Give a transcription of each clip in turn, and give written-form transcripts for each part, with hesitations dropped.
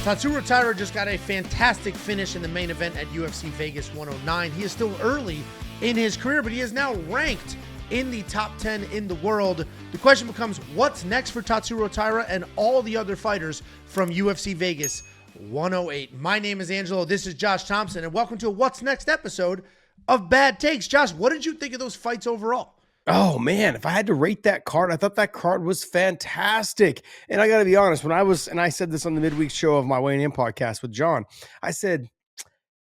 Tatsuro Taira just got a fantastic finish in the main event at UFC Vegas 109. He is still early in his career, but he is now ranked in the top 10 in the world. The question becomes, what's next for Tatsuro Taira and all the other fighters from UFC Vegas 108? My name is Angelo. This is Josh Thompson, and welcome to a What's Next episode of Bad Takes. Josh, what did you think of those fights overall? Oh, man, if I had to rate that card, I thought that card was fantastic. And I got to be honest, and I said this on the midweek show of my Weighing In podcast with John, I said,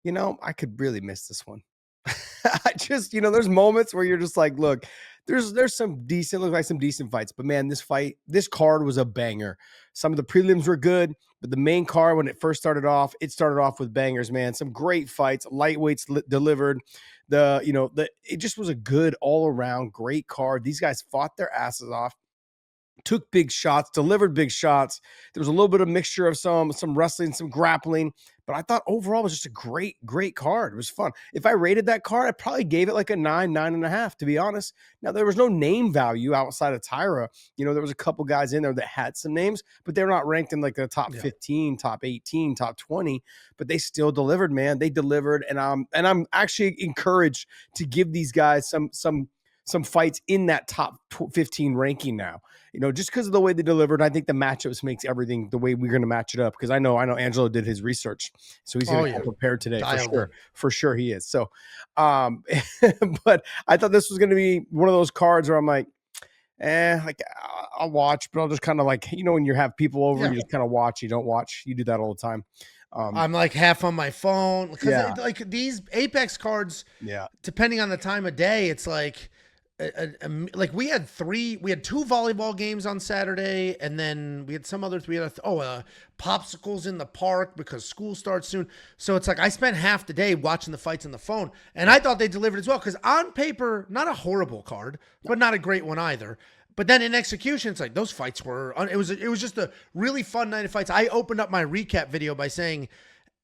I could really miss this one. I just, there's moments where you're just like, look, there's some decent fights, but man, this card was a banger. Some of the prelims were good, but the main card, when it first started off, with bangers, man. Some great fights, lightweights delivered. It just was a good all around great card. These guys fought their asses off, took big shots, delivered big shots. There was a little bit of mixture of some wrestling, some grappling, but I thought overall it was just a great card. It was fun. If I rated that card, I probably gave it like a 9.5, to be honest. Now, there was no name value outside of Taira. There was a couple guys in there that had some names, but they're not ranked in like the top 15, top 18, top 20, but they still delivered, man. They delivered. And I'm actually encouraged to give these guys some fights in that top 15 ranking now, just because of the way they delivered. I think the matchups makes everything the way we're going to match it up. Because I know Angelo did his research, so he's going to be prepared today for sure he is. So, but I thought this was going to be one of those cards where I'm like, I'll watch, but I'll just kind of like, when you have people over, you just kind of watch, you don't watch, you do that all the time. I'm like half on my phone because like these Apex cards, depending on the time of day, it's like, like we had two volleyball games on Saturday, and then we had some others. We had popsicles in the park because school starts soon. So it's like I spent half the day watching the fights on the phone, and I thought they delivered as well. Because on paper, not a horrible card, but not a great one either. But then in execution, it's like those fights were. It was just a really fun night of fights. I opened up my recap video by saying,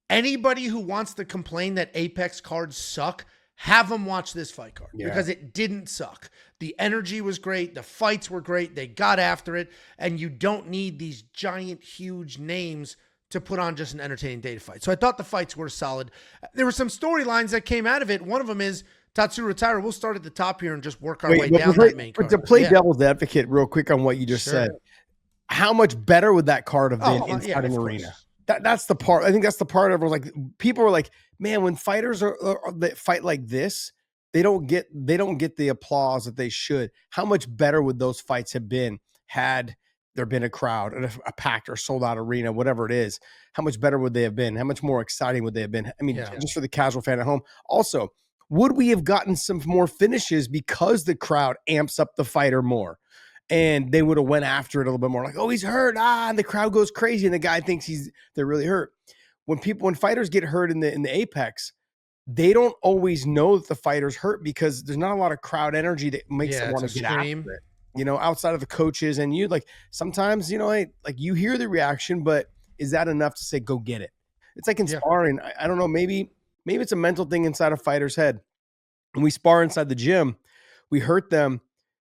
anybody who wants to complain that Apex cards suck, have them watch this fight card because it didn't suck. The energy was great. The fights were great. They got after it. And you don't need these giant, huge names to put on just an entertaining day to fight. So I thought the fights were solid. There were some storylines that came out of it. One of them is Tatsuro Taira. We'll start at the top here and just work our way down that main card. To play devil's advocate real quick on what you just said, how much better would that card have been inside an arena? That's the part. I think that's the part of like people were like, man, when fighters that fight like this, they don't get the applause that they should. How much better would those fights have been had there been a crowd, a packed or sold out arena, whatever it is? How much better would they have been? How much more exciting would they have been? I mean, just for the casual fan at home. Also, would we have gotten some more finishes because the crowd amps up the fighter more? And they would have went after it a little bit more, like, oh, he's hurt, and the crowd goes crazy, and the guy thinks they're really hurt. When fighters get hurt in the Apex, they don't always know that the fighter's hurt because there's not a lot of crowd energy that makes them want to get after it. Outside of the coaches and you, like sometimes, like you hear the reaction, but is that enough to say go get it? It's like in sparring. I don't know. Maybe it's a mental thing inside a fighter's head. When we spar inside the gym, we hurt them.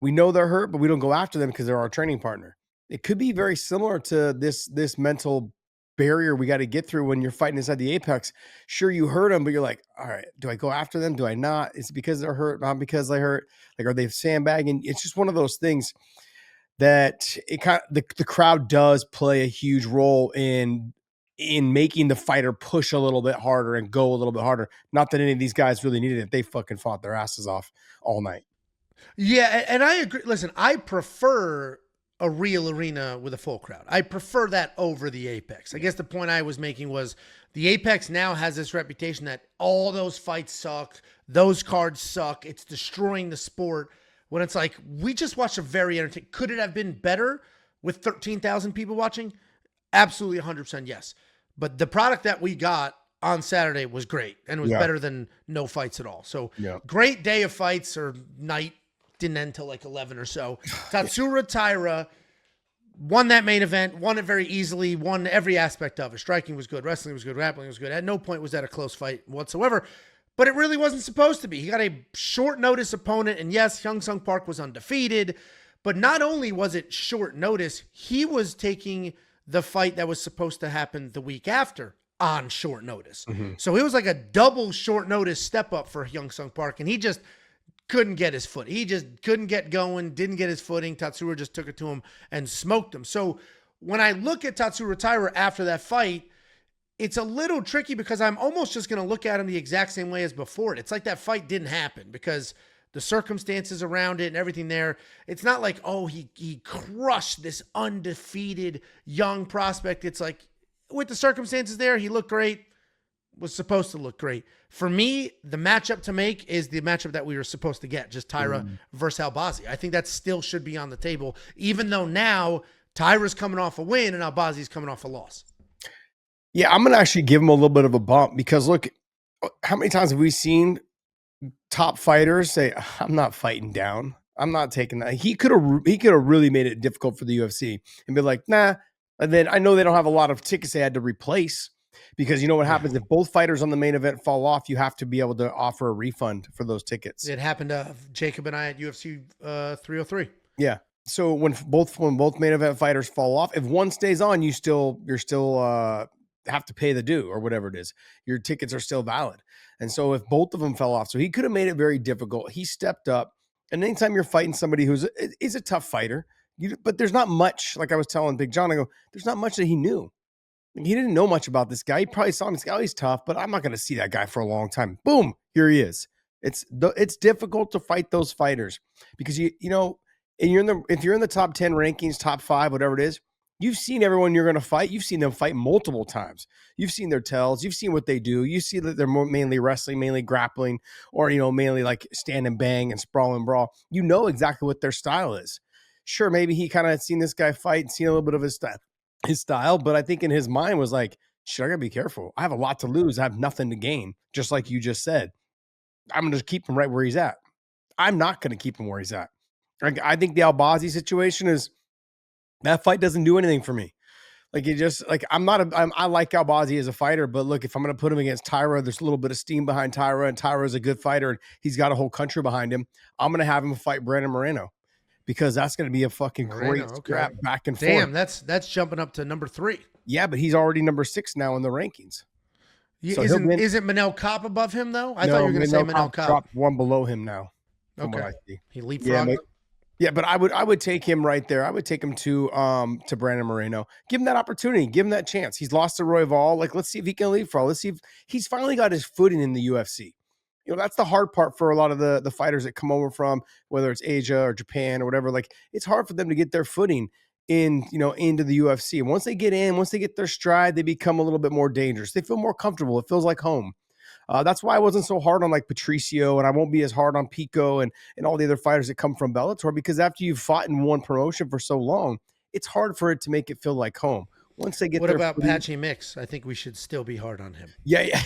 We know they're hurt, but we don't go after them because they're our training partner. It could be very similar to this mental barrier we got to get through when you're fighting inside the Apex. Sure, you hurt them, but you're like, all right, do I go after them? Do I not? Is it because they're hurt, not because they hurt? Like, are they sandbagging? It's just one of those things that the crowd does play a huge role in making the fighter push a little bit harder and go a little bit harder. Not that any of these guys really needed it. They fucking fought their asses off all night. Yeah, and I agree. Listen, I prefer a real arena with a full crowd. I prefer that over the Apex. I guess the point I was making was the Apex now has this reputation that all those fights suck, those cards suck, it's destroying the sport, when it's like, we just watched a very entertaining. Could it have been better with 13,000 people watching? Absolutely 100% yes. But the product that we got on Saturday was great, and it was better than no fights at all. So great day of fights, or night. Didn't end till like 11 or so. Tatsuro Taira won that main event, won it very easily, won every aspect of it. Striking was good, wrestling was good, grappling was good. At no point was that a close fight whatsoever, but it really wasn't supposed to be. He got a short notice opponent, and yes, Hyung Sung Park was undefeated, but not only was it short notice, he was taking the fight that was supposed to happen the week after on short notice. So it was like a double short notice step up for Young Sung Park, and he just couldn't get his foot. He just couldn't get going, didn't get his footing. Tatsuro just took it to him and smoked him. So when I look at Tatsuro Taira after that fight, it's a little tricky because I'm almost just going to look at him the exact same way as before. It's like that fight didn't happen because the circumstances around it and everything there. It's not like, oh, he crushed this undefeated young prospect. It's like with the circumstances there, he looked great, was supposed to look great. For me, the matchup to make is the matchup that we were supposed to get, just Taira versus Albazi. I think that still should be on the table, even though now Taira's coming off a win and Albazi's coming off a loss. Yeah, I'm going to actually give him a little bit of a bump because look, how many times have we seen top fighters say, I'm not fighting down. I'm not taking that. He could have really made it difficult for the UFC and be like, nah. And then I know they don't have a lot of tickets they had to replace because you know what happens if both fighters on the main event fall off, you have to be able to offer a refund for those tickets. It happened to Jacob and I at UFC 303. Yeah. So when both main event fighters fall off, if one stays on, you're still have to pay the due or whatever it is. Your tickets are still valid. And so if both of them fell off, so he could have made it very difficult. He stepped up. And anytime you're fighting somebody is a tough fighter, but there's not much, like I was telling Big John, I go, there's not much that he knew. He didn't know much about this guy. He probably saw him. This guy, he's tough, but I'm not going to see that guy for a long time. Boom, here he is. It's difficult to fight those fighters because if you're in the top 10 rankings, top 5, whatever it is, you've seen everyone you're going to fight. You've seen them fight multiple times. You've seen their tells. You've seen what they do. You see that they're mainly wrestling, mainly grappling, or mainly like stand and bang and sprawl and brawl. You know exactly what their style is. Sure, maybe he kind of seen this guy fight and seen a little bit of his style, but I think in his mind was like, shit, I gotta be careful. I have a lot to lose. I have nothing to gain. Just like you just said, I'm gonna just keep him right where he's at. I'm not gonna keep him where he's at. I think the Albazi situation is that fight doesn't do anything for me. Like it just like I like Albazi as a fighter, but look, if I'm gonna put him against Taira, there's a little bit of steam behind Taira, and Taira is a good fighter, and he's got a whole country behind him. I'm gonna have him fight Brener Moreno. Because that's going to be a fucking great scrap back and forth. Damn, that's jumping up to number 3. Yeah, but he's already number 6 now in the rankings. So isn't Manel Kopp above him though? I thought you were going to say Manel Kopp. Dropped one below him now. Okay, he leapfrogged. Yeah, but I would take him right there. I would take him to Brener Moreno. Give him that opportunity. Give him that chance. He's lost to Royval. Like, let's see if he can leapfrog. Let's see if he's finally got his footing in the UFC. That's the hard part for a lot of the fighters that come over from, whether it's Asia or Japan or whatever. Like, it's hard for them to get their footing into the UFC. And once they get their stride, they become a little bit more dangerous. They feel more comfortable. It feels like home. That's why I wasn't so hard on like Patricio, and I won't be as hard on Pico and all the other fighters that come from Bellator, because after you've fought in one promotion for so long, it's hard for it to make it feel like home. Once they get what about Patchy Mix? I think we should still be hard on him. Yeah.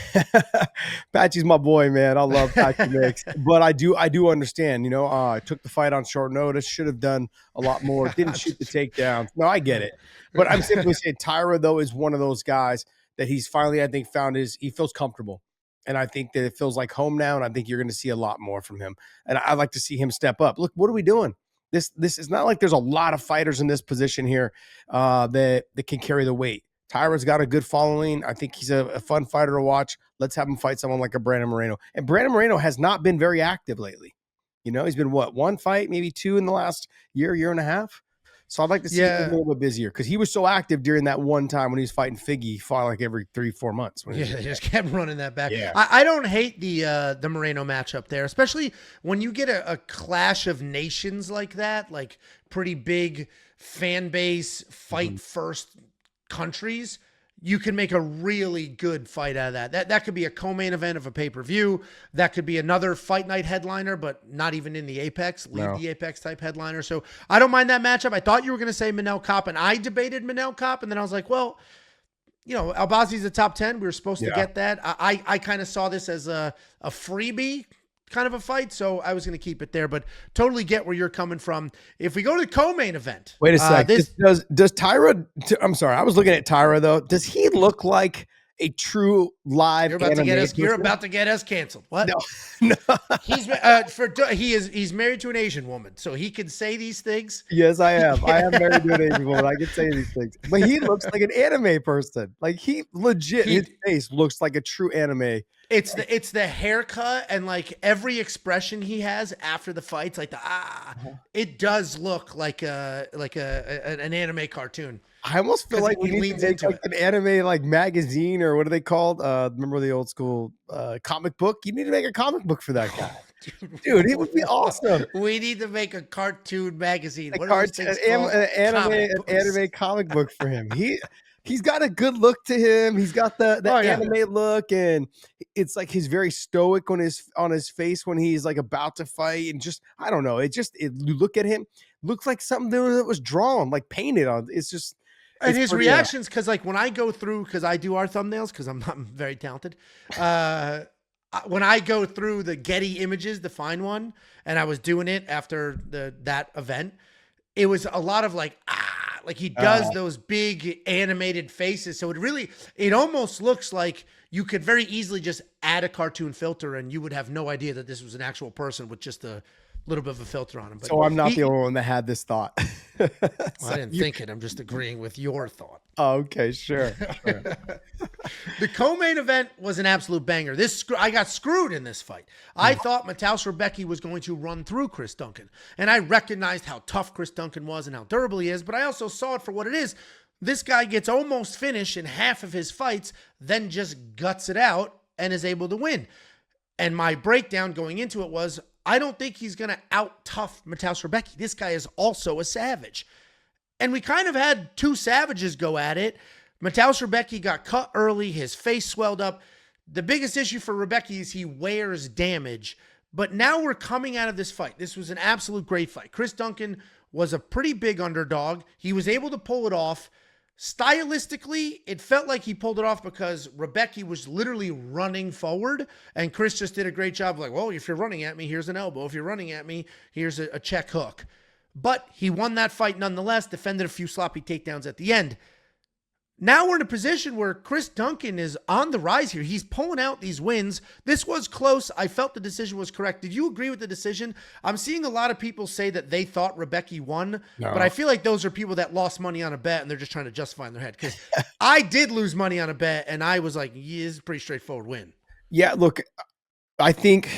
Patchy's my boy, man. I love Patchy Mix, but I do understand. I took the fight on short notice. Should have done a lot more. Didn't shoot the takedowns. No, I get it. But I'm simply saying Taira though is one of those guys that he's finally, I think, found he feels comfortable, and I think that it feels like home now. And I think you're going to see a lot more from him. And I'd like to see him step up. Look, what are we doing? This is not like there's a lot of fighters in this position here that can carry the weight. Taira's got a good following. I think he's a fun fighter to watch. Let's have him fight someone like a Brener Moreno. And Brener Moreno has not been very active lately. He's been one fight, maybe 2 in the last year and a half. So I'd like to see him a little bit busier because he was so active during that one time when he was fighting Figgy. He fought like every 3-4 months. They just kept running that back. Yeah. I don't hate the Moreno matchup there, especially when you get a clash of nations like that, like pretty big fan base, fight first countries. You can make a really good fight out of that. That could be a co-main event of a pay-per-view. That could be another fight night headliner, but not even in the Apex, the Apex type headliner. So I don't mind that matchup. I thought you were going to say Manel Kopp, and I debated Manel Kopp, and then I was like, well, Albazi's a top 10. We were supposed to get that. I kind of saw this as a freebie kind of a fight, so I was going to keep it there, but totally get where you're coming from. If we go to the co-main event, wait a sec. Does Taira? I'm sorry, I was looking at Taira though. Does he look like a true live You're about to get us canceled. What? No. He's married to an Asian woman, so he can say these things. Yes, I am. I am married to an Asian woman. I can say these things. But he looks like an anime person. Like his face looks like a true anime. It's the haircut and like every expression he has after the fights, like it does look like an anime cartoon. I almost feel like we need to make like an anime like magazine, or what are they called? Remember the old school comic book? You need to make a comic book for that guy. Dude, he would be awesome. We need to make a cartoon magazine. An anime comic book for him. He's got a good look to him. He's got the anime look, and it's like he's very stoic on his face when he's like about to fight, and just I don't know. You look at him, looks like something that was drawn, like painted on. It's just. And his reactions, because like when I go through, because I do our thumbnails, because I'm not very talented. When I go through the Getty images, the fine one, and I was doing it after that event, it was a lot of like he does those big animated faces. So it almost looks like you could very easily just add a cartoon filter, and you would have no idea that this was an actual person with just a little bit of a filter on him. But so I'm not the only one that had this thought. Well, I didn't think it. I'm just agreeing with your thought. Oh, okay, sure. The co-main event was an absolute banger. I got screwed in this fight. I thought Rebecki was going to run through Chris Duncan, and I recognized how tough Chris Duncan was and how durable he is, but I also saw it for what it is. This guy gets almost finished in half of his fights, then just guts it out and is able to win. And my breakdown going into it was, I don't think he's going to out-tough Rebecki. This guy is also a savage. And we kind of had two savages go at it. Rebecki got cut early. His face swelled up. The biggest issue for Rebecki is he wears damage. But now we're coming out of this fight. This was an absolute great fight. Chris Duncan was a pretty big underdog. He was able to pull it off. Stylistically, it felt like he pulled it off because Rebecki was literally running forward, and Chris just did a great job of like, well, if you're running at me, here's an elbow. If you're running at me, here's a check hook. But he won that fight nonetheless, defended a few sloppy takedowns at the end. Now we're in a position where Chris Duncan is on the rise here. He's pulling out these wins. This was close. I felt the decision was correct. Did you agree with the decision? I'm seeing a lot of people say that they thought Rebecki won, but I feel like those are people that lost money on a bet and they're just trying to justify in their head. Because I did lose money on a bet and I was like, yeah, this is a pretty straightforward win. Yeah, look, I think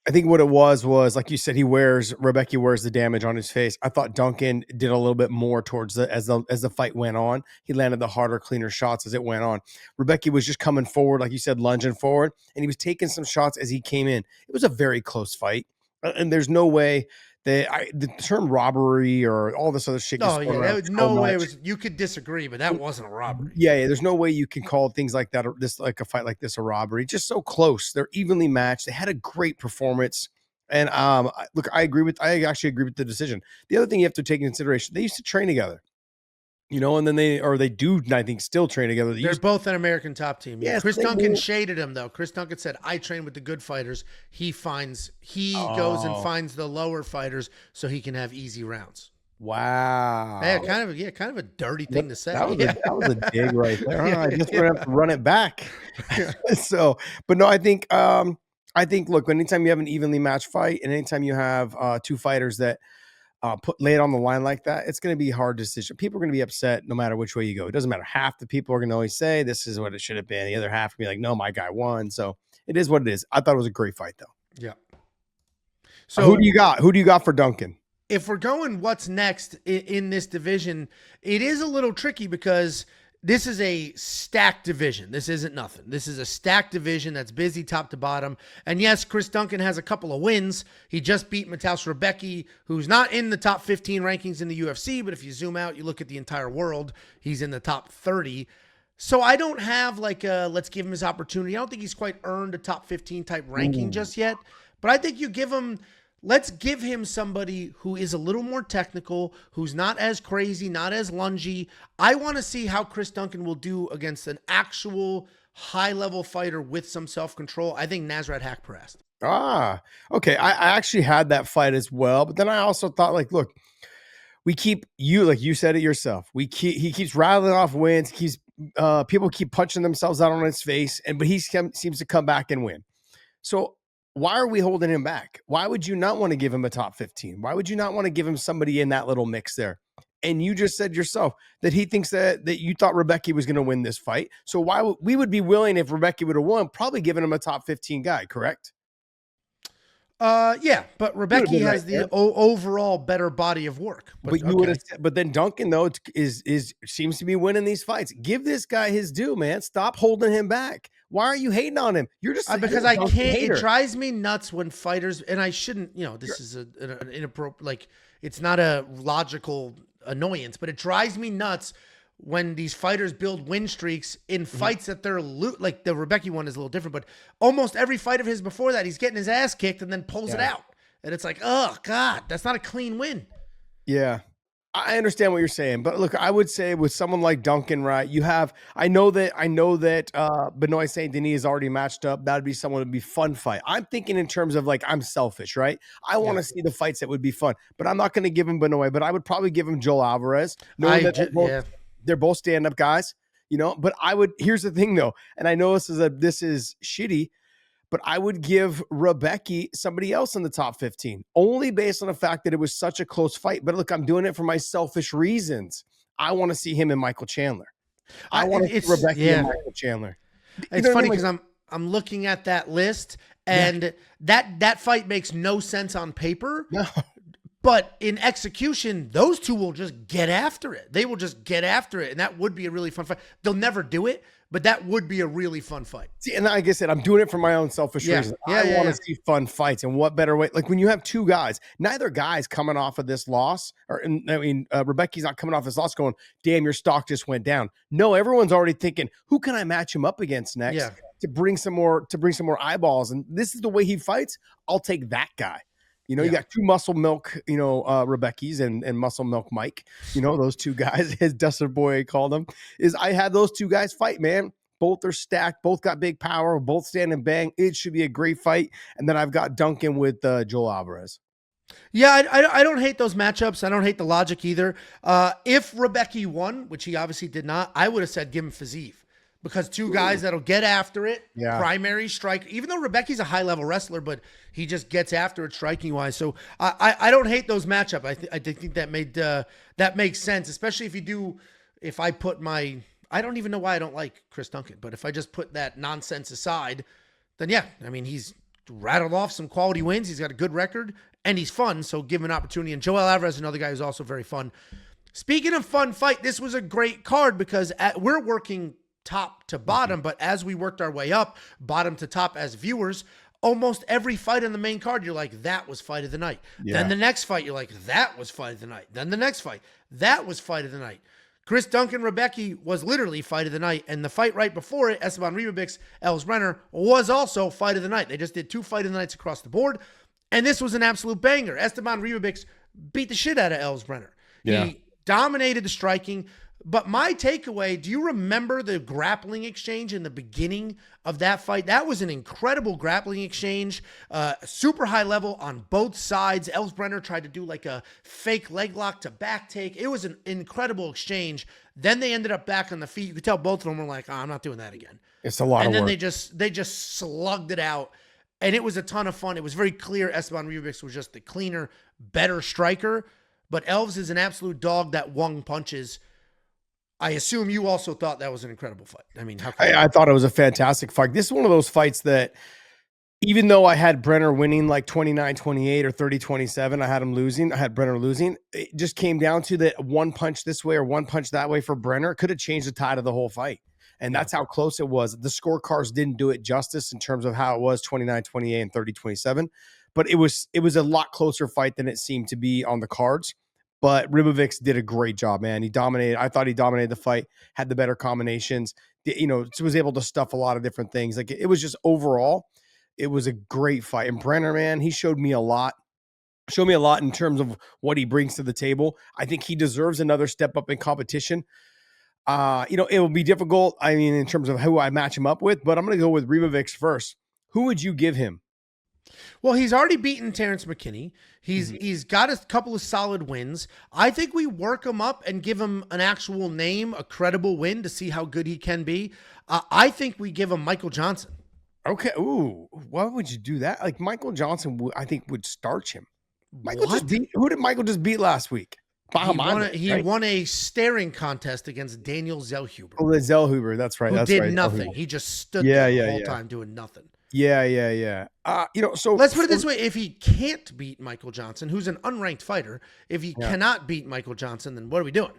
what it was like you said, Rebecki wears the damage on his face. I thought Duncan did a little bit more towards as the fight went on. He landed the harder, cleaner shots as it went on. Rebecki was just coming forward, like you said, lunging forward, and he was taking some shots as he came in. It was a very close fight, and there's no way the term robbery or all this other shit. Oh yeah, there was no way it was. You could disagree, but that wasn't a robbery. Yeah, there's no way you can call things like that, or this like a fight like this, a robbery. Just so close. They're evenly matched. They had a great performance, and look, I actually agree with the decision. The other thing you have to take into consideration, they used to train together. And then they do, I think, still train together. They're both an American top team. Yeah. Yes, Chris Duncan shaded him, though. Chris Duncan said, I train with the good fighters. He goes and finds the lower fighters so he can have easy rounds. Wow. Yeah, kind of a dirty thing to say. That was a dig right there. I just going to have to run it back. But no, I think, look, anytime you have an evenly matched fight and anytime you have two fighters that lay it on the line like that, it's going to be a hard decision. People are going to be upset no matter which way you go. It doesn't matter. Half the people are going to always say this is what it should have been. The other half will be like, no, my guy won. So it is what it is. I thought it was a great fight, though. Yeah. So who do you got? Who do you got for Duncan? If we're going what's next in this division, it is a little tricky because this is a stacked division. This isn't nothing. This is a stacked division that's busy top to bottom. And yes, Chris Duncan has a couple of wins. He just beat Rebecki, who's not in the top 15 rankings in the UFC, but if you zoom out, you look at the entire world, he's in the top 30. So I don't have like a let's give him his opportunity. I don't think he's quite earned a top 15 type ranking just yet. But I think let's give him somebody who is a little more technical, who's not as crazy, not as lungy. I want to see how Chris Duncan will do against an actual high-level fighter with some self-control. I think Nasrat Haqparast. Okay. I actually had that fight as well, but then I also thought, like, look, we keep like you said it yourself. He keeps rattling off wins. He keeps people keep punching themselves out on his face, but he seems to come back and win. So why are we holding him back? Why would you not want to give him a top 15? Why would you not want to give him somebody in that little mix there? And you just said yourself that he thinks that you thought Rebecki was going to win this fight. So we would be willing, if Rebecki would have won, probably giving him a top 15 guy, correct? Yeah, but Rebecki has the overall better body of work. But you would have, but then Duncan though seems to be winning these fights. Give this guy his due, man. Stop holding him back. Why are you hating on him? You're just because I can't. Hater. It drives me nuts when fighters, and I shouldn't. This is an inappropriate. Like, it's not a logical annoyance, but it drives me nuts when these fighters build win streaks in fights that they're like the Rebecki one is a little different, but almost every fight of his before that, he's getting his ass kicked and then pulls it out. And it's like, oh God, that's not a clean win. Yeah. I understand what you're saying, but look, I would say with someone like Duncan, right? I know that Benoit Saint Denis is already matched up. That'd be someone would be fun fight. I'm thinking in terms of like, I'm selfish, right? I want to see the fights that would be fun, but I'm not going to give him Benoit, but I would probably give him Joel Alvarez. They're both stand-up guys, but here's the thing though. And I know this is shitty, but I would give Rebecki somebody else in the top 15, only based on the fact that it was such a close fight. But look, I'm doing it for my selfish reasons. I want to see him and Michael Chandler. I want to see Rebecki and Michael Chandler. It's funny because I'm looking at that list, and that fight makes no sense on paper. No. But in execution, those two will just get after it. They will just get after it, and that would be a really fun fight. They'll never do it, but that would be a really fun fight. See, and like I said, I'm doing it for my own selfish reasons. I want to see fun fights, and what better way? Like when you have two guys, neither guy's coming off of this loss, Rebecki's not coming off this loss going, damn, your stock just went down. No, everyone's already thinking, who can I match him up against next to bring some more eyeballs? And this is the way he fights. I'll take that guy. You got two muscle milk, Rebeckis and muscle milk Mike, those two guys, as Dustin Boy called them, I had those two guys fight, man. Both are stacked. Both got big power. Both stand and bang. It should be a great fight. And then I've got Duncan with Joel Alvarez. Yeah, I don't hate those matchups. I don't hate the logic either. If Rebecki won, which he obviously did not, I would have said give him Fiziev. Because two guys that'll get after it, primary strike. Even though Rebecki's a high-level wrestler, but he just gets after it striking-wise. So I don't hate those matchups. I think that makes sense, especially if I put my – I don't even know why I don't like Chris Duncan, but if I just put that nonsense aside, then he's rattled off some quality wins. He's got a good record, and he's fun, so give him an opportunity. And Joel Alvarez is another guy who's also very fun. Speaking of fun fight, this was a great card because we're working – top to bottom, but as we worked our way up, bottom to top as viewers, almost every fight on the main card, you're like, that was fight of the night. Yeah. Then the next fight, you're like, that was fight of the night. Then the next fight, that was fight of the night. Chris Duncan, Rebecki was literally fight of the night, and the fight right before it, Esteban Ribovics, Brener, was also fight of the night. They just did two fight of the nights across the board, and this was an absolute banger. Esteban Ribovics beat the shit out of Brener. Yeah. He dominated the striking. But my takeaway, do you remember the grappling exchange in the beginning of that fight? That was an incredible grappling exchange, super high level on both sides. Brener tried to do like a fake leg lock to back take. It was an incredible exchange. Then they ended up back on the feet. You could tell both of them were like, I'm not doing that again. It's a lot of work. And then they just slugged it out. And it was a ton of fun. It was very clear Esteban Ribovics was just the cleaner, better striker. But Elves is an absolute dog that wung punches. I assume you also thought that was an incredible fight. I mean, I thought it was a fantastic fight. This is one of those fights that, even though I had Brener winning like 29-28 or 30-27, I had him losing. I had Brener losing. It just came down to that one punch this way or one punch that way for Brener. It could have changed the tide of the whole fight. And that's how close it was. The scorecards didn't do it justice in terms of how it was 29-28 and 30-27. But it was a lot closer fight than it seemed to be on the cards. But Rivovix did a great job, man. He dominated. I thought he dominated the fight, had the better combinations, was able to stuff a lot of different things. Like it was just overall, it was a great fight. And Brener, man, he showed me a lot in terms of what he brings to the table. I think he deserves another step up in competition. It will be difficult. In terms of who I match him up with, but I'm going to go with Rivovix first. Who would you give him? Well, he's already beaten Terrence McKinney. He's got a couple of solid wins. I think we work him up and give him an actual name, a credible win to see how good he can be. I think we give him Michael Johnson. Okay. Ooh, why would you do that? Like Michael Johnson, I think would starch him. Who did Michael just beat last week? He won a staring contest against Daniel Zellhuber. Oh, the Zellhuber. That's right. Who did nothing. He just stood there the whole time doing nothing. Yeah. So let's put it this way: if he can't beat Michael Johnson, who's an unranked fighter, if he cannot beat Michael Johnson, then what are we doing?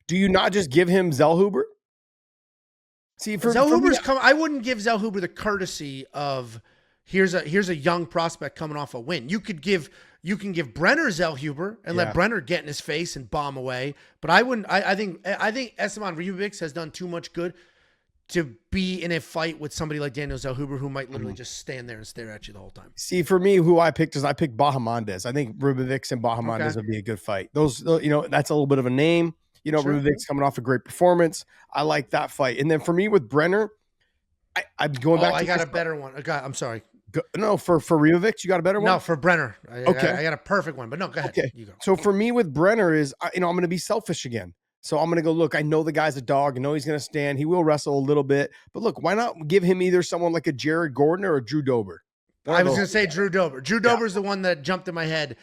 Do you not just give him Zellhuber? See, I wouldn't give Zellhuber the courtesy of here's a young prospect coming off a win. You can give Brener Zellhuber and let Brener get in his face and bomb away. But I wouldn't. I think Esteban Ribovics has done too much good to be in a fight with somebody like Daniel Zellhuber, who might literally just stand there and stare at you the whole time. See, for me, who I picked is I picked Bahamondes. I think Rivovix and Bahamondes would be a good fight. Those, that's a little bit of a name. Sure. Rivovix coming off a great performance. I like that fight. And then for me with Brener, I'm going back. I got a better one. I'm sorry. No, for Rivovix, you got a better one? No, for Brener. I got a perfect one, but no, go ahead. Okay. You go. So for me with Brener is, I'm going to be selfish again. So I'm going to go, look, I know the guy's a dog. I know he's going to stand. He will wrestle a little bit. But look, why not give him either someone like a Jared Gordon or a Drew Dober? I was going to say Drew Dober. Drew Dober is the one that jumped in my head.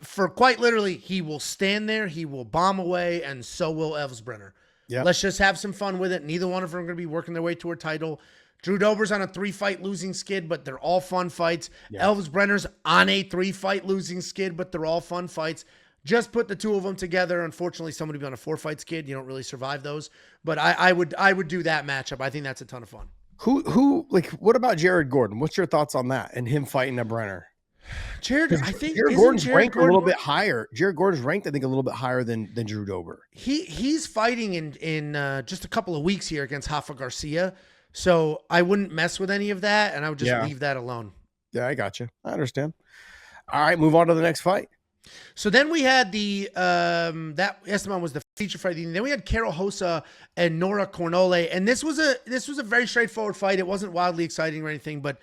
For quite literally, he will stand there, he will bomb away, and so will Elves Brener. Yeah. Let's just have some fun with it. Neither one of them are going to be working their way to a title. Drew Dober's on a 3-fight losing skid, but they're all fun fights. Yeah. Elves Brenner's on a 3-fight losing skid, but they're all fun fights. Just put the two of them together. Unfortunately, somebody be on a 4-fight skid. You don't really survive those. But I would do that matchup. I think that's a ton of fun. What about Jared Gordon? What's your thoughts on that and him fighting a Brener? Jared Gordon's ranked a little bit higher. Jared Gordon's ranked, I think, a little bit higher than Drew Dober. He's fighting in just a couple of weeks here against Rafa Garcia. So I wouldn't mess with any of that, and I would just leave that alone. Yeah, I got you. I understand. All right, move on to the next fight. So then we had that Esteban was the feature fight. Then we had Carol Hosa and Nora Cornole, and this was a very straightforward fight. It wasn't wildly exciting or anything, but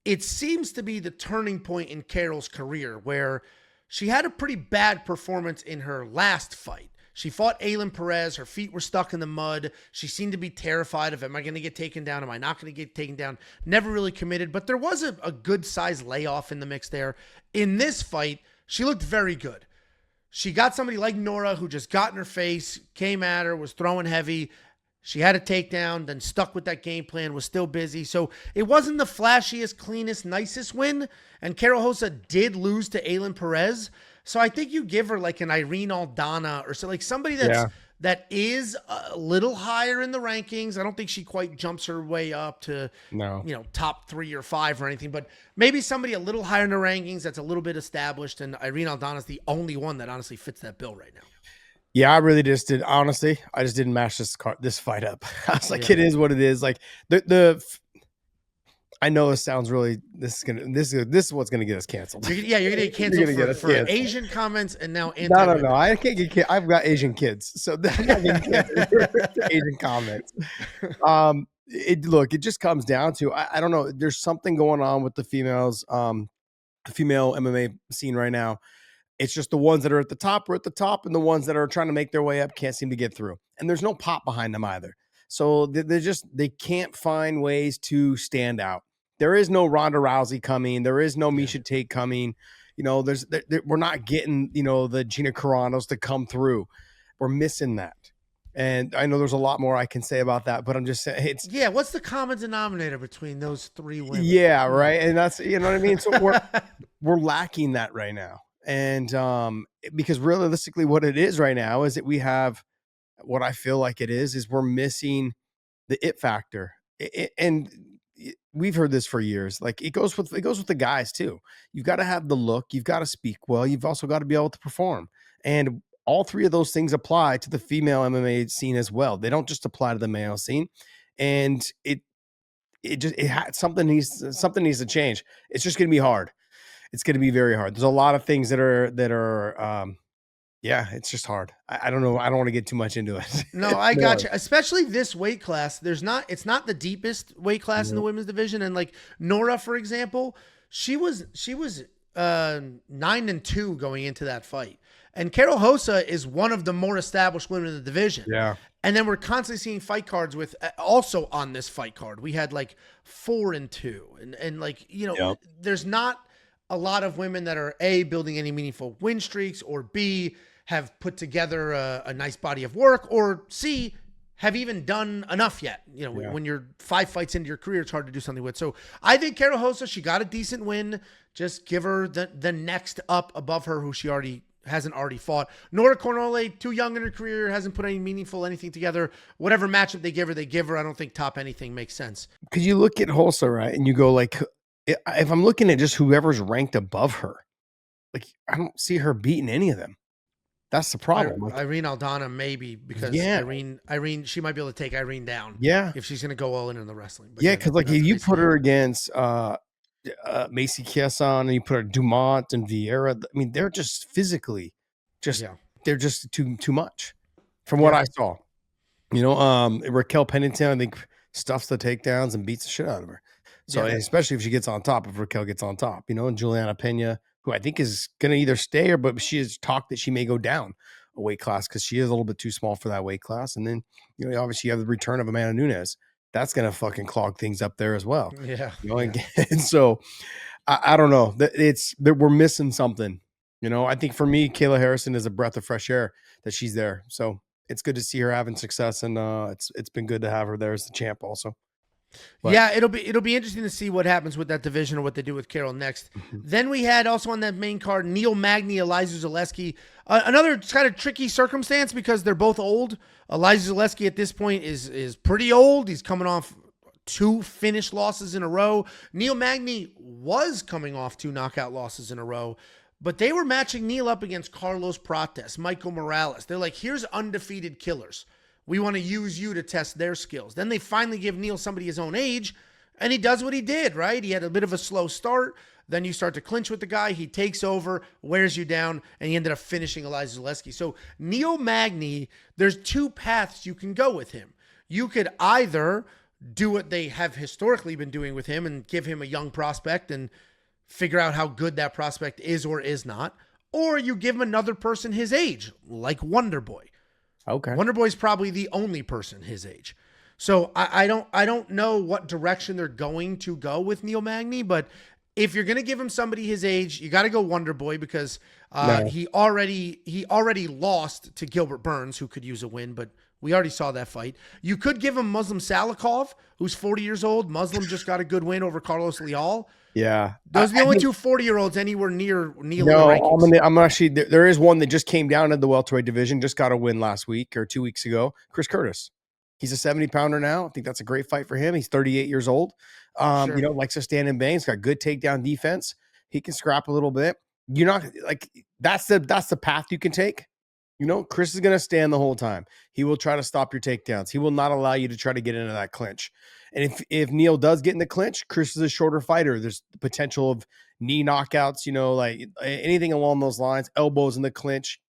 it seems to be the turning point in Carol's career, where she had a pretty bad performance in her last fight. She fought Aylin Perez. Her feet were stuck in the mud. She seemed to be terrified of, am I going to get taken down? Am I not going to get taken down? Never really committed, but there was a good size layoff in the mix there. In this fight, she looked very good. She got somebody like Nora who just got in her face, came at her, was throwing heavy. She had a takedown, then stuck with that game plan, was still busy. So it wasn't the flashiest, cleanest, nicest win. And Carol Hosa did lose to Aylin Perez. So I think you give her like an Irene Aldana or so, like somebody that is a little higher in the rankings. I don't think she quite jumps her way up to top 3 or 5 or anything, but maybe somebody a little higher in the rankings that's a little bit established. And Irene Aldana is the only one that honestly fits that bill right now. Yeah, I really just did. Honestly, I just didn't match this fight up. I was like, it is what it is. Like I know this sounds really. This is what's gonna get us canceled. You're gonna get canceled for Asian comments and now No. I can't get kids. I've got Asian kids, so I'm not getting canceled for Asian comments. It just comes down to I don't know. There's something going on with the females, the female MMA scene right now. It's just the ones that are at the top are at the top, and the ones that are trying to make their way up can't seem to get through. And there's no pop behind them either. So they can't find ways to stand out. There is no Ronda Rousey coming. There is no Miesha Tate coming. We're not getting, the Gina Carano's to come through. We're missing that. And I know there's a lot more I can say about that, but I'm just saying what's the common denominator between those 3 women? Yeah, right. And that's, you know what I mean? So we're lacking that right now. And because realistically what it is right now is that we have what I feel like it is we're missing the it factor. And we've heard this for years. Like it goes with the guys too. You've got to have the look, you've got to speak well, you've also got to be able to perform. And all 3 of those things apply to the female MMA scene as well. They don't just apply to the male scene. And something needs to change. It's just going to be hard. It's going to be very hard. There's a lot of things that are it's just hard. I don't know. I don't want to get too much into it. No, I got you. Especially this weight class. It's not the deepest weight class in the women's division. And like Nora, for example, She was 9-2 going into that fight. And Carol Hossa is one of the more established women in the division. Yeah. And then we're constantly seeing fight cards with also on this fight card. We had like 4-2. And like, you know, Yep. there's not a lot of women that are A, building any meaningful win streaks, or B, have put together a nice body of work, or C, have even done enough yet. You know, when you're 5 fights into your career, it's hard to do something with. So I think Carol Hossa, she got a decent win. Just give her the next up above her who she hasn't already fought. Nora Cornole, too young in her career, hasn't put any meaningful anything together. Whatever matchup they give her. I don't think top anything makes sense. Because you look at Hossa, right, and you go like, if I'm looking at just whoever's ranked above her, like I don't see her beating any of them. That's the problem. Irene Aldana, maybe, because Irene, she might be able to take Irene down. Yeah. If she's going to go all in the wrestling. But because like if you put her against Macy Chiasson and you put her Dumont and Vieira, I mean, they're just physically they're just too much from what I saw. You know, Raquel Pennington, I think, stuffs the takedowns and beats the shit out of her. So especially if she gets on top, if Raquel gets on top, you know, and Juliana Pena, who I think is going to either stay but she has talked that she may go down a weight class because she is a little bit too small for that weight class. And then, you know, obviously you have the return of Amanda Nunes. That's going to fucking clog things up there as well. Yeah. You know, and so I don't know. We're missing something. You know, I think for me, Kayla Harrison is a breath of fresh air that she's there. So it's good to see her having success. And it's been good to have her there as the champ also. But yeah, it'll be interesting to see what happens with that division or what they do with Carol next. Then we had also on that main card, Neil Magny, Elizeu Zeleski. Another kind of tricky circumstance because they're both old. Elizeu Zeleski at this point is pretty old. He's coming off 2 finish losses in a row. Neil Magny was coming off 2 knockout losses in a row. But they were matching Neil up against Carlos Prates, Michael Morales. They're like, here's undefeated killers. We want to use you to test their skills. Then they finally give Neil somebody his own age, and he does what he did, right? He had a bit of a slow start. Then you start to clinch with the guy. He takes over, wears you down, and he ended up finishing Elizeu Zeleski. So Neil Magny, there's 2 paths you can go with him. You could either do what they have historically been doing with him and give him a young prospect and figure out how good that prospect is or is not, or you give him another person his age, like Wonder Boy. Okay. Wonder Boy's probably the only person his age. So I don't know what direction they're going to go with Neil Magny, but if you're going to give him somebody his age, you got to go Wonder Boy because he already lost to Gilbert Burns, who could use a win, but we already saw that fight. You could give him Muslim Salikov, who's 40 years old. Muslim just got a good win over Carlos Leal. Yeah. Those are the only 2 40-year-olds anywhere near Neil. No, I'm actually, there is one that just came down in the welterweight division, just got a win last week or 2 weeks ago. Chris Curtis. He's a 70-pounder now. I think that's a great fight for him. He's 38 years old. Sure. You know, likes to stand in bang. He's got good takedown defense. He can scrap a little bit. You're not like, that's the path you can take. You know, Chris is going to stand the whole time. He will try to stop your takedowns. He will not allow you to try to get into that clinch. And if Neil does get in the clinch, Chris is a shorter fighter. There's the potential of knee knockouts, you know, like anything along those lines, elbows in the clinch.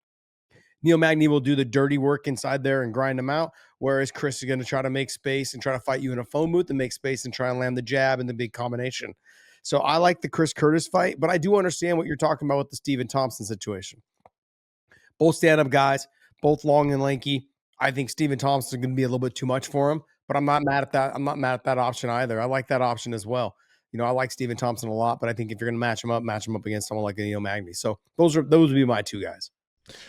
Neil Magny will do the dirty work inside there and grind them out, whereas Chris is going to try to make space and try to fight you in a phone booth and make space and try and land the jab and the big combination. So I like the Chris Curtis fight, but I do understand what you're talking about with the Stephen Thompson situation. Both stand-up guys, both long and lanky. I think Stephen Thompson is going to be a little bit too much for him, but I'm not mad at that. I'm not mad at that option either. I like that option as well. You know, I like Stephen Thompson a lot, but I think if you're going to match him up against someone like Neil Magny. So those would be my 2 guys.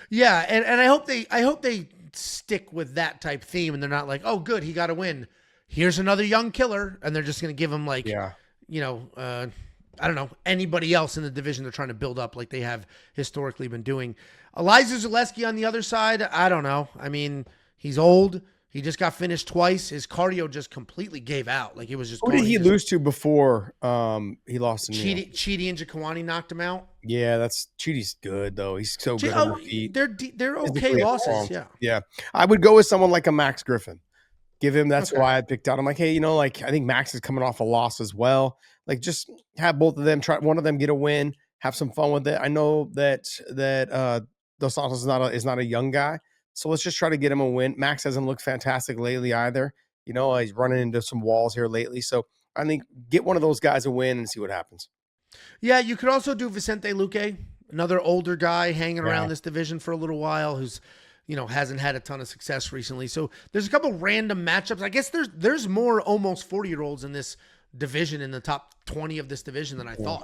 Yeah, and I hope they stick with that type theme, and they're not like, oh, good, he got a win. Here's another young killer, and they're just going to give him like, you know, I don't know, anybody else in the division they're trying to build up like they have historically been doing. Elizeu Zeleski on the other side, I don't know. I mean, he's old. He just got finished twice. His cardio just completely gave out. Like it was just. Who did he lose to before he lost to Neil? Chidi and Jaquani knocked him out. Yeah, Chidi's good though. He's so good on the feet. They're okay losses. Yeah. I would go with someone like a Max Griffin. Give him. That's why I picked out. I'm like, hey, you know, like I think Max is coming off a loss as well. Like just have both of them try. One of them get a win. Have some fun with it. I know that Dos Santos is not a young guy. So let's just try to get him a win. Max hasn't looked fantastic lately either. You know, he's running into some walls here lately. So I think get one of those guys a win and see what happens. Yeah, you could also do Vicente Luque, another older guy hanging around this division for a little while who's, hasn't had a ton of success recently. So there's a couple random matchups. I guess there's more almost 40-year-olds in this division, in the top 20 of this division, than I thought.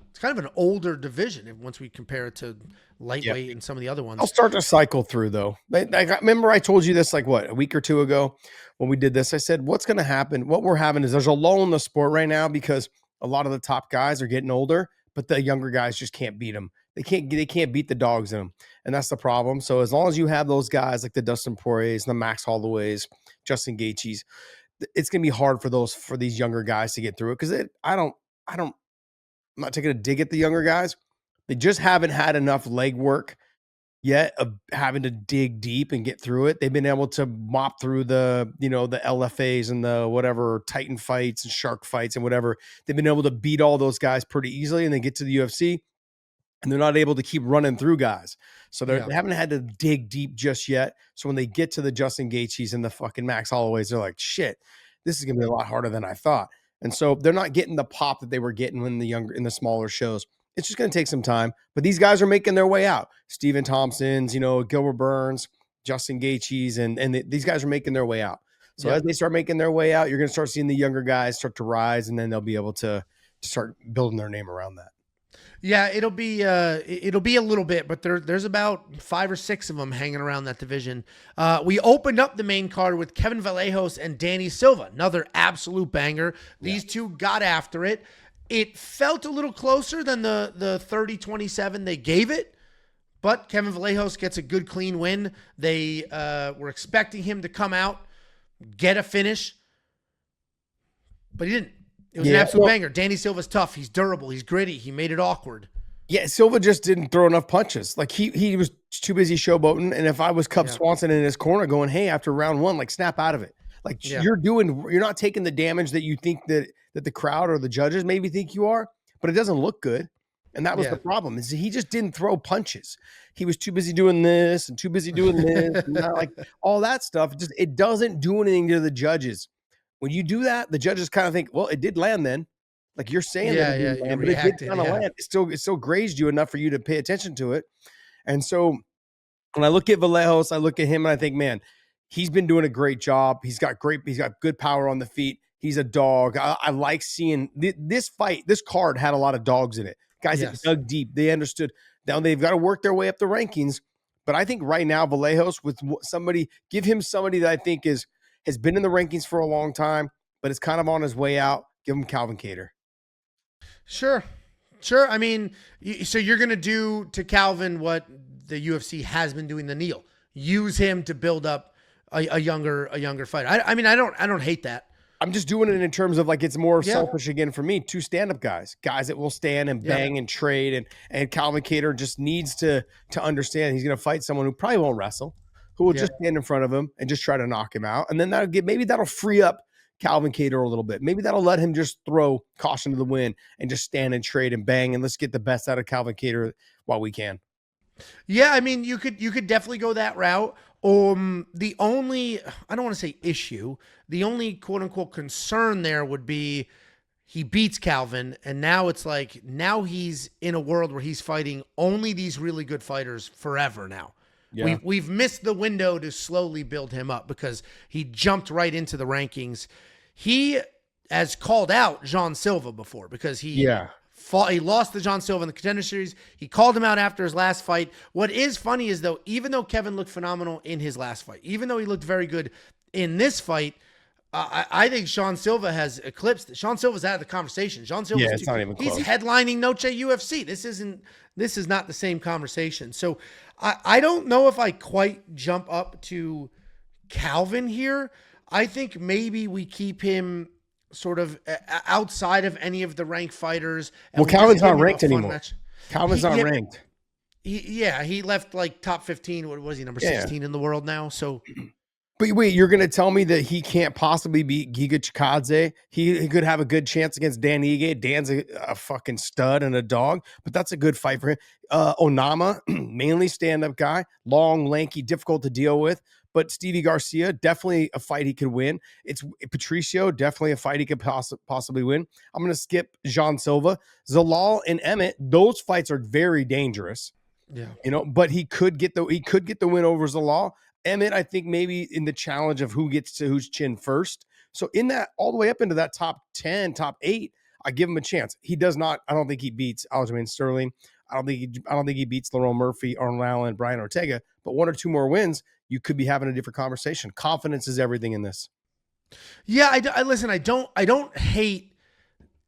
It's kind of an older division once we compare it to lightweight and some of the other ones. I'll start to cycle through, though. Remember I told you this a week or two ago when we did this. I said, what's going to happen? What we're having is there's a lull in the sport right now because a lot of the top guys are getting older, but the younger guys just can't beat them. They can't beat the dogs in them. And that's the problem. So as long as you have those guys like the Dustin Poiriers, the Max Holloways, Justin Gaethjes, it's going to be hard for these younger guys to get through it. Cause I'm not taking a dig at the younger guys. They just haven't had enough leg work yet of having to dig deep and get through it. They've been able to mop through the LFAs and the whatever Titan fights and shark fights and whatever. They've been able to beat all those guys pretty easily, and they get to the UFC and they're not able to keep running through guys. So they haven't had to dig deep just yet. So when they get to the Justin Gaethjes and the fucking Max Holloways, they're like, shit, this is going to be a lot harder than I thought. And so they're not getting the pop that they were getting in the smaller shows. It's just going to take some time, but these guys are making their way out. Stephen Thompson's, Gilbert Burns, Justin Gaethje's, and these guys are making their way out. So as they start making their way out, you're going to start seeing the younger guys start to rise, and then they'll be able to start building their name around that. Yeah, it'll be a little bit, but there's about 5 or 6 of them hanging around that division. We opened up the main card with Kevin Vallejos and Danny Silva, another absolute banger. These two got after it. It felt a little closer than the 30-27 they gave it, but Kevin Vallejos gets a good, clean win. They were expecting him to come out, get a finish, but he didn't. It was an absolute banger. Danny Silva's tough. He's durable. He's gritty. He made it awkward. Yeah, Silva just didn't throw enough punches. Like he was too busy showboating. And if I was Cub Swanson in his corner going, hey, after round 1, like snap out of it. Like you're not taking the damage that you think that the crowd or the judges maybe think you are, but it doesn't look good. And that was the problem, is he just didn't throw punches. He was too busy doing this and too busy doing this and like all that stuff. It doesn't do anything to the judges. When you do that, the judges kind of think, well, it did land then. Like you're saying that it didn't land, but it did kind of land. It still grazed you enough for you to pay attention to it. And so when I look at Vallejos, I look at him and I think, man, he's been doing a great job. He's got good power on the feet. He's a dog. I like seeing this fight. This card had a lot of dogs in it. Guys that dug deep. They understood. Now they've got to work their way up the rankings. But I think right now, Vallejos, give him somebody that I think has been in the rankings for a long time, but is kind of on his way out. Give him Calvin Kattar. Sure. I mean, so you're going to do to Calvin what the UFC has been doing to Neil. Use him to build up a younger fighter. I mean, I don't hate that. I'm just doing it in terms of like it's more selfish again for me. 2 stand-up guys that will stand and bang and trade, and Calvin Kattar just needs to understand he's going to fight someone who probably won't wrestle, who will just stand in front of him and just try to knock him out, and then that'll free up Calvin Kattar a little bit. Maybe that'll let him just throw caution to the wind and just stand and trade and bang, and let's get the best out of Calvin Kattar while we can. Yeah, I mean, you could definitely go that route. The only, I don't want to say issue, the only quote unquote concern there would be he beats Calvin, and now it's like, now he's in a world where he's fighting only these really good fighters forever now. Yeah. We've missed the window to slowly build him up because he jumped right into the rankings. He has called out Jean Silva before because he lost to Jean Silva in the Contender Series. He called him out after his last fight. What is funny is, though, even though Kevin looked phenomenal in his last fight, even though he looked very good in this fight, I think Sean Silva has eclipsed. Sean Silva's out of the conversation. Sean Silva's it's not even close. He's headlining Noche UFC. This is not the same conversation. So I don't know if I quite jump up to Calvin here. I think maybe we keep him sort of outside of any of the ranked fighters. Well, Calvin's not ranked anymore. Calvin's not ranked. He left like top 15. What was he, number 16 in the world now? So But wait, you're going to tell me that he can't possibly beat Giga Chikadze? He could have a good chance against Dan Ige. Dan's a fucking stud and a dog, but that's a good fight for him. Onama, mainly stand-up guy, long, lanky, difficult to deal with. But Stevie Garcia, definitely a fight he could win. It's Patricio, definitely a fight he could possibly win. I'm going to skip Jean Silva. Zalal and Emmett, those fights are very dangerous. Yeah. But he could get the win over Zalal. Emmett, I think maybe in the challenge of who gets to whose chin first. So in that, all the way up into that top 10, top 8, I give him a chance. He does not. I don't think he beats Aljamain Sterling. I don't think he beats Lerone Murphy, Arnold Allen, Brian Ortega. But 1 or 2 more wins, you could be having a different conversation. Confidence is everything in this. Yeah, I listen. I don't hate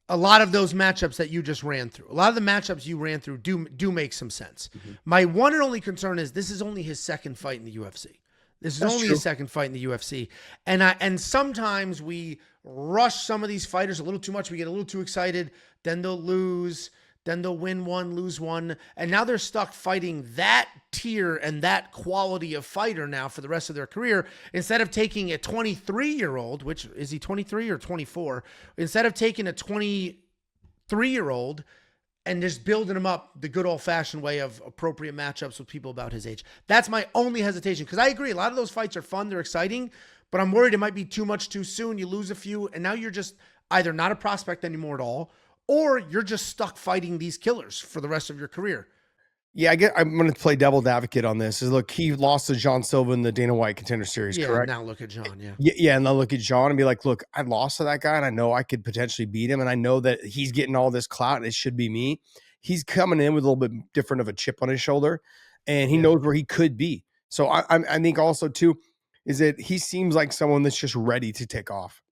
a lot of those matchups that you just ran through. A lot of the matchups you ran through do make some sense. Mm-hmm. My one and only concern is this is only his second fight in the UFC. This is only his second fight in the UFC. And sometimes we rush some of these fighters a little too much. We get a little too excited. Then they'll lose. Then they'll win one, lose one. And now they're stuck fighting that tier and that quality of fighter now for the rest of their career. Instead of taking a 23-year-old, which is he 23 or 24? Instead of taking a 23-year-old and just building him up the good old-fashioned way of appropriate matchups with people about his age. That's my only hesitation, because I agree. A lot of those fights are fun. They're exciting, but I'm worried it might be too much too soon. You lose a few, and now you're just either not a prospect anymore at all, or you're just stuck fighting these killers for the rest of your career. Yeah, I'm going to play devil's advocate on this. Look, he lost to Jean Silva in the Dana White Contender Series, correct? Now look at John, Yeah, and now look at John and be like, look, I lost to that guy, and I know I could potentially beat him, and I know that he's getting all this clout, and it should be me. He's coming in with a little bit different of a chip on his shoulder, and he knows where he could be. So I think also, too, is that he seems like someone that's just ready to take off.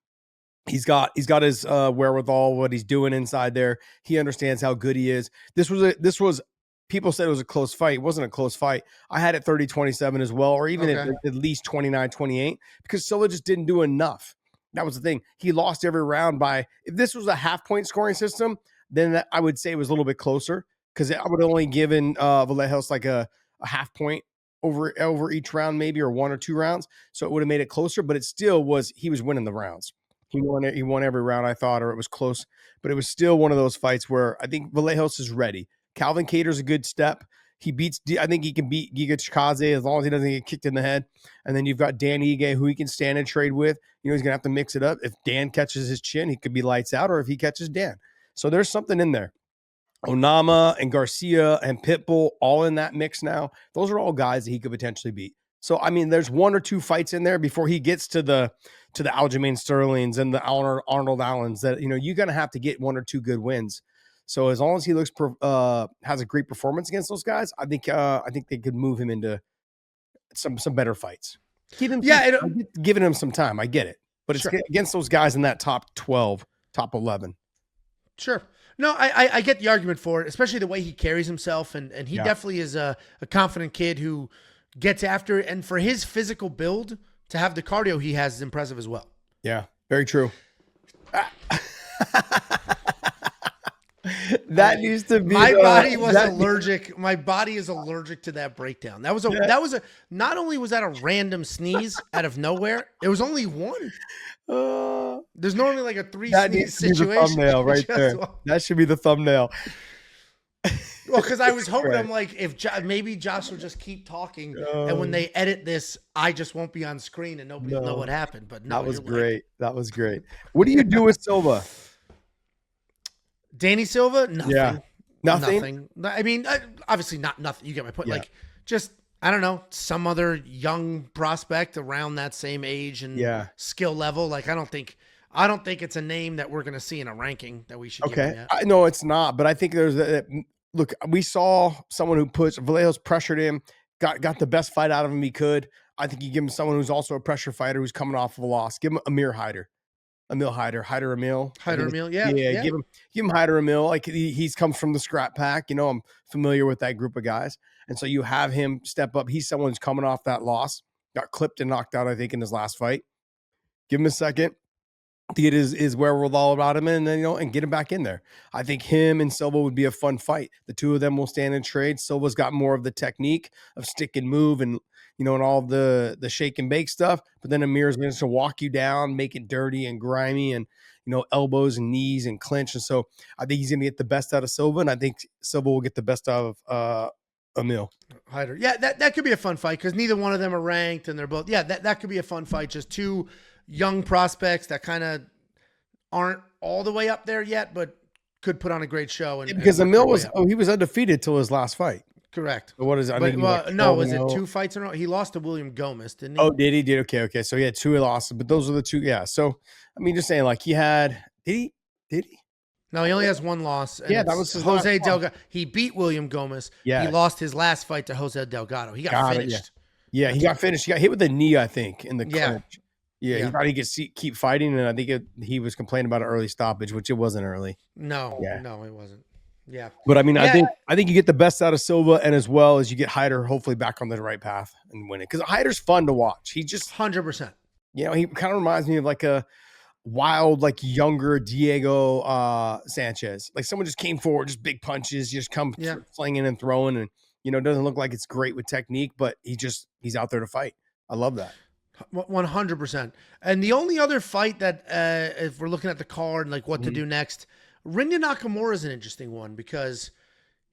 He's got his wherewithal, what he's doing inside there. He understands how good he is. This was people said it was a close fight. It wasn't a close fight. I had it 30-27 as well, or even at least 29-28, because Silva just didn't do enough. That was the thing. He lost every round by, if this was a half-point scoring system, then I would say it was a little bit closer, because I would have only given Vallejos like a half point over each round, maybe, or 1 or 2 rounds. So it would have made it closer, but it still was, he was winning the rounds. He won every round, I thought, or it was close, but it was still one of those fights where I think Vallejos is ready. Calvin Kattar's a good step. I think he can beat Giga Chikadze as long as he doesn't get kicked in the head. And then you've got Dan Ige, who he can stand and trade with. He's going to have to mix it up. If Dan catches his chin, he could be lights out, or if he catches Dan. So there's something in there. Onama and Garcia and Pitbull all in that mix now. Those are all guys that he could potentially beat. So, I mean, there's 1 or 2 fights in there before he gets to the Aljamain Sterlings and the Arnold Allens that, you're going to have to get 1 or 2 good wins. So as long as he looks has a great performance against those guys, I think they could move him into some better fights. Giving him some time. I get it, but it's against those guys in that top 12, top 11. Sure. No, I get the argument for it, especially the way he carries himself, and he definitely is a confident kid who gets after it, and for his physical build to have the cardio he has is impressive as well. Yeah, very true. That needs to be. My body was allergic. My body is allergic to that breakdown. That was a. Not only was that a random sneeze out of nowhere, it was only one. There's normally like a 3 sneeze situation. The thumbnail right there. That should be the thumbnail. Well, because I was hoping, I'm like, if maybe Josh will just keep talking, and when they edit this, I just won't be on screen and nobody will know what happened. But no, that was great. That was great. What do you do with Silva? Danny Silva? Nothing. Yeah. Nothing. I mean, obviously not nothing. You get my point. Yeah. Like, just, I don't know, some other young prospect around that same age and skill level. Like, I don't think it's a name that we're going to see in a ranking that we should give him yet. No, it's not. But I think there's look, we saw someone who Vallejos pressured him, got the best fight out of him he could. I think you give him someone who's also a pressure fighter who's coming off of a loss. Give him Emil Hyder. Hyder Emil. Yeah. Give him Hyder Emil. Like he's comes from the scrap pack. I'm familiar with that group of guys. And so you have him step up. He's someone who's coming off that loss. Got clipped and knocked out, I think, in his last fight. Give him a second to get his wherewithal about him and then, and get him back in there. I think him and Silva would be a fun fight. The two of them will stand and trade. Silva's got more of the technique of stick and move and, and all the shake and bake stuff. But then Amir's going to walk you down, make it dirty and grimy, and elbows and knees and clinch. And so I think he's going to get the best out of Silva, and I think Silva will get the best out of Emil. Hyder. Yeah, that could be a fun fight because neither one of them are ranked, and they're both. Yeah, that could be a fun fight. Just two young prospects that kind of aren't all the way up there yet, but could put on a great show. And because Emil he was undefeated till his last fight. Correct. So what is it? Was it 2 fights in a row? He lost to William Gomez, didn't he? Oh, did he? Okay. So he had 2 losses, but those are the 2. Yeah. So I mean, just saying, like he had. Did he? No, he only has 1 loss. Yeah, that was his Jose Delgado. He beat William Gomez. Yeah. He lost his last fight to Jose Delgado. He got finished. Yeah, he got finished. He got hit with a knee, I think, in the clinch. Yeah. He thought he could keep fighting, and I think he was complaining about an early stoppage, which it wasn't early. No, it wasn't. Yeah. But I mean, I think you get the best out of Silva, and as well as you get Hyder hopefully back on the right path and win it. Because Hyder's fun to watch. He just 100%. He kind of reminds me of like a wild, like younger Diego Sanchez. Like someone just came forward, just big punches, just come slinging and throwing, and doesn't look like it's great with technique, but he's out there to fight. I love that. 100%. And the only other fight that, if we're looking at the card and like what to do next, Rinya Nakamura is an interesting one because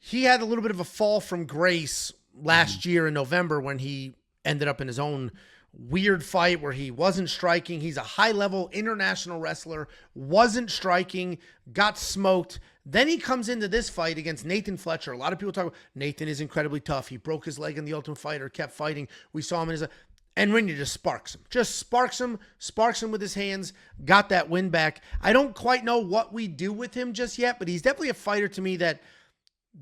he had a little bit of a fall from grace last year in November when he ended up in his own weird fight where he wasn't striking. He's a high-level international wrestler, wasn't striking, got smoked. Then he comes into this fight against Nathan Fletcher. A lot of people talk about Nathan is incredibly tough. He broke his leg in The Ultimate Fighter, kept fighting. We saw him in his... And Rinya just sparks him with his hands, got that win back. I don't quite know what we do with him just yet, but he's definitely a fighter to me that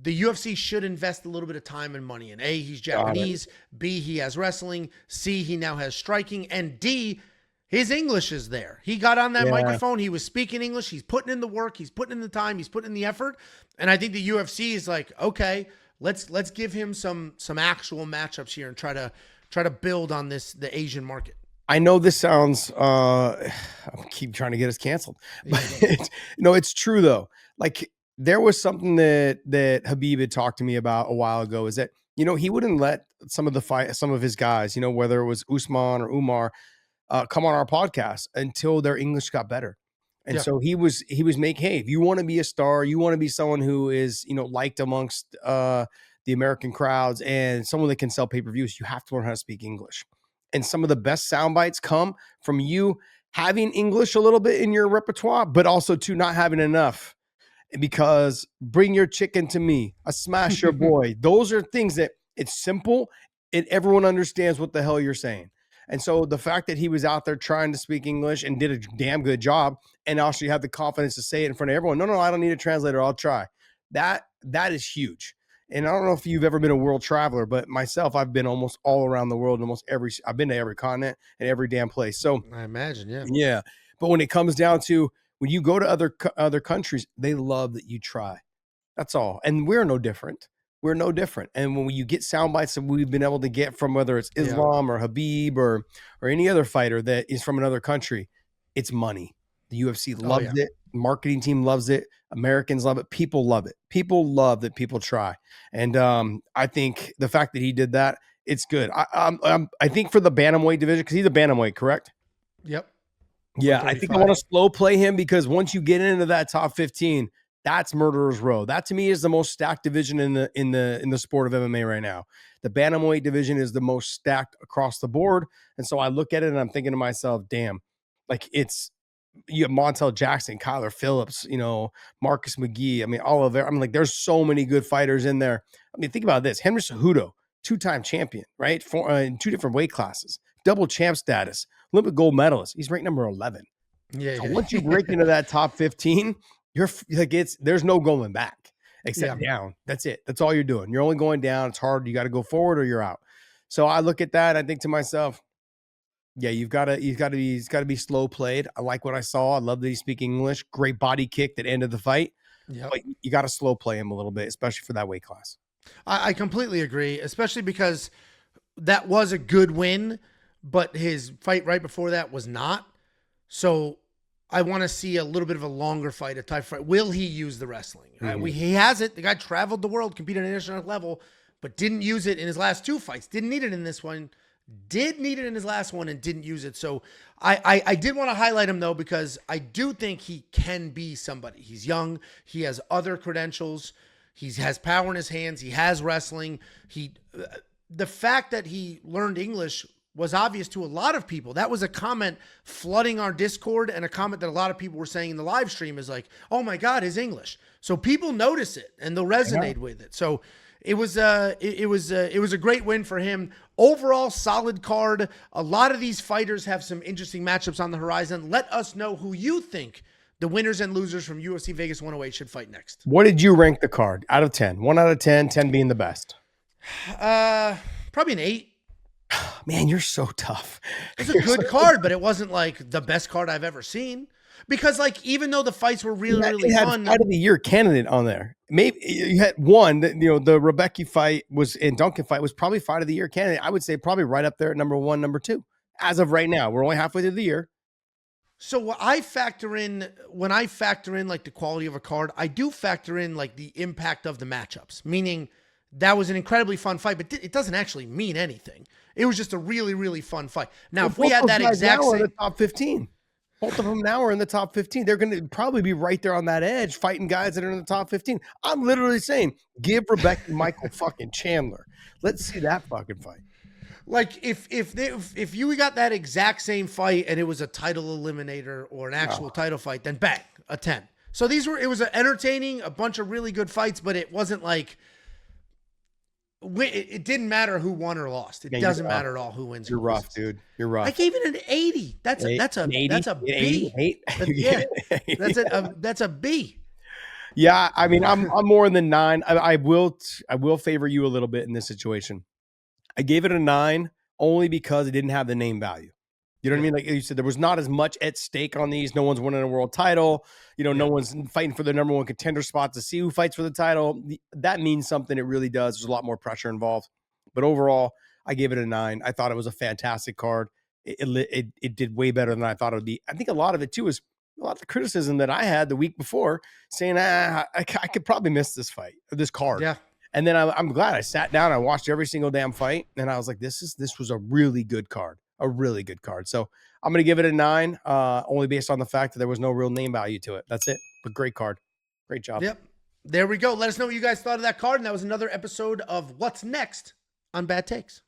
the UFC should invest a little bit of time and money in. A, he's Japanese. B, he has wrestling. C, he now has striking. And D, his English is there. He got on that microphone. He was speaking English. He's putting in the work. He's putting in the time. He's putting in the effort. And I think the UFC is like, okay, let's give him some actual matchups here and try to build on the Asian market. I know this sounds, I keep trying to get us canceled, but it's true though. Like there was something that Khabib had talked to me about a while ago is that, he wouldn't let some of his guys, whether it was Usman or Umar, come on our podcast until their English got better. And so he was making, hey, if you want to be a star, you want to be someone who is, liked amongst, the American crowds and someone that can sell pay-per-views, you have to learn how to speak English. And some of the best sound bites come from you having English a little bit in your repertoire, but also to not having enough. Because bring your chicken to me, I smash your boy. Those are things that it's simple and everyone understands what the hell you're saying. And so the fact that he was out there trying to speak English and did a damn good job and also you have the confidence to say it in front of everyone. No, I don't need a translator. I'll try. That is huge. And I don't know if you've ever been a world traveler, but myself, I've been almost all around the world. I've been to every continent and every damn place. So I imagine, yeah. But when it comes down to when you go to other countries, they love that you try. That's all. And we're no different. And when you get sound bites that we've been able to get from whether it's Islam or Khabib or any other fighter that is from another country, it's money. The UFC loves it. Marketing team loves it. Americans love it. People love it. People love that people try. And I think the fact that he did that, it's good. I think for the bantamweight division, because he's a bantamweight, correct? Yep. Yeah, I think I want to slow play him because once you get into that top 15, that's murderer's row. That to me is the most stacked division in the sport of MMA right now. The bantamweight division is the most stacked across the board. And so I look at it and I'm thinking to myself, damn, like you have Montel Jackson, Kyler Phillips, Marcus McGee. I mean, all of it. I mean, like there's so many good fighters in there. I mean, think about this. Henry Cejudo, 2-time champion, right? In 2 different weight classes, double champ status, Olympic gold medalist. He's ranked number 11. Yeah. So once you break into that top 15, you're like, there's no going back except down. That's it. That's all you're doing. You're only going down. It's hard. You got to go forward or you're out. So I look at that. I think to myself, yeah, he's got to be slow played. I like what I saw. I love that he's speaking English. Great body kick that ended the fight. Yep. But you got to slow play him a little bit, especially for that weight class. I completely agree, especially because that was a good win, but his fight right before that was not. So I want to see a little bit of a longer fight, a tight fight. Will he use the wrestling? Mm-hmm. He has it. The guy traveled the world, competed at an international level, but didn't use it in his last 2 fights. Didn't need it in this one. did need it in his last one and didn't use it. So I did want to highlight him, though, because I do think he can be somebody. He's young. He has other credentials. He has power in his hands. He has wrestling. The fact that he learned English was obvious to a lot of people. That was a comment flooding our Discord, and a comment that a lot of people were saying in the live stream is like, oh my God, his English. So people notice it and they'll resonate with it. So it was a great win for him. Overall, solid card. A lot of these fighters have some interesting matchups on the horizon. Let us know who you think the winners and losers from UFC Vegas 108 should fight next. What did you rank the card out of 10? 1 out of 10, 10 being the best. Probably an 8. Man, you're so tough. It's a good card, but it wasn't like the best card I've ever seen. Because like, even though the fights were really fun, fight of the year candidate on there. Maybe you had one. The Rebecki fight and Duncan fight was probably fight of the year candidate. I would say probably right up there at number 1, number 2. As of right now, we're only halfway through the year. So when I factor in like the quality of a card, I do factor in like the impact of the matchups. Meaning that was an incredibly fun fight, but it doesn't actually mean anything. It was just a really, really fun fight. Now, if we had that exact same, in the top 15. Both of them now are in the top 15. They're going to probably be right there on that edge, fighting guys that are in the top 15. I'm literally saying, give Rebecki Michael fucking Chandler. Let's see that fucking fight. Like if you got that exact same fight and it was a title eliminator or an actual title fight, then bang, a 10. So it was entertaining, a bunch of really good fights, but it wasn't like, it didn't matter who won or lost. It doesn't matter at all who wins. You're rough, dude. You're rough. I gave it an 80. That's a B. That's a B. Yeah, I mean, I'm more than 9. I will favor you a little bit in this situation. I gave it a 9 only because it didn't have the name value. You know what I mean? Like you said, there was not as much at stake on these. No one's winning a world title. No one's fighting for the number 1 contender spot to see who fights for the title. That means something. It really does. There's a lot more pressure involved. But overall, I gave it a 9. I thought it was a fantastic card. It did way better than I thought it would be. I think a lot of it, too, is a lot of the criticism that I had the week before saying, I could probably miss this fight, or this card. Yeah. And then I'm glad I sat down. I watched every single damn fight. And I was like, this was a really good card. A really good card. So I'm going to give it a 9, only based on the fact that there was no real name value to it. That's it. But great card. Great job. Yep. There we go. Let us know what you guys thought of that card. And that was another episode of What's Next on Bad Takes.